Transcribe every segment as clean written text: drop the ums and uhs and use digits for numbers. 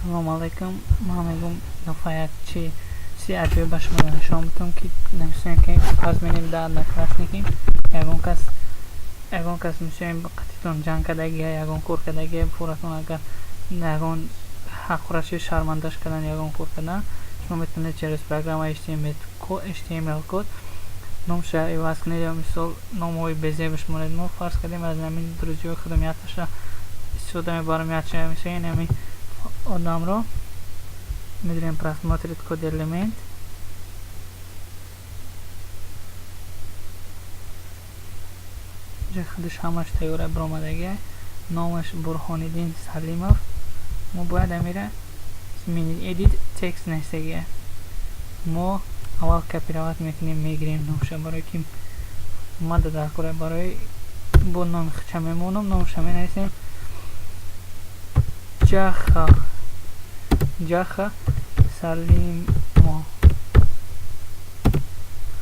Assalomu alaykum. Men میگم نفاید چی عجیب باشه من شام بتونم که نمیشه که از منیم داد نکلاس نیکیم اگون کس میشه قطعتون جنگ کدایی اگون کور کدایی فورتون اگر اگون حق راشی شرمندش کردن اگون کور کردن شما میتونید через программа HTML کد نمیشه ایواز کنید یا مثال ناموی بزیه بشمونید ما فرض کردیم از همین درجه خدماتش استفاده میبرم یا چه میشه این همین آدم رو میدونیم просмотрит код элемент جا خودش همش تیوره برامدگه نامش برهانیدین سلیمов ما باید امیره زمینید edit text نستگه ما اول کپیروات میکنیم میگیریم نوشه برای که ماده در کنه برای با نام خچه میمونم نامشه می نیستیم جاخه سلیم ما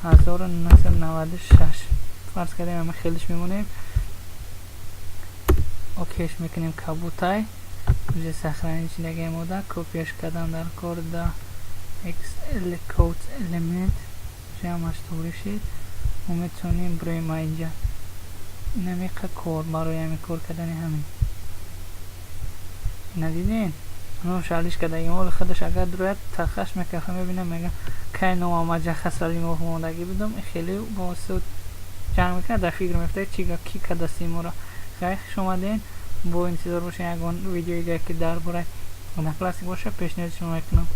1996 فرض کردیم همه خیلیش میمونیم اوکیش میکنیم کابوتای روی سخرانی چی نگه موده کپیش کردم در کورد XL کوت element جمعش طوری شید و میتونیم برای ما اینجا نمیقه کور برای همی کور کردن همین ندیدین نو شالیش کده ایمال خودش اگر دروید تخش میکفه میبینم میگم که نو آما جخه سلیموف موندگی بدم خیلی با سود جمع میکنه در فکر میفته چیگه کی کده سیمو را خیلی شما دین با انتظار باشین اگه ویدیویی که در برای نکلاسی باشه پیشنهاد شما میکنم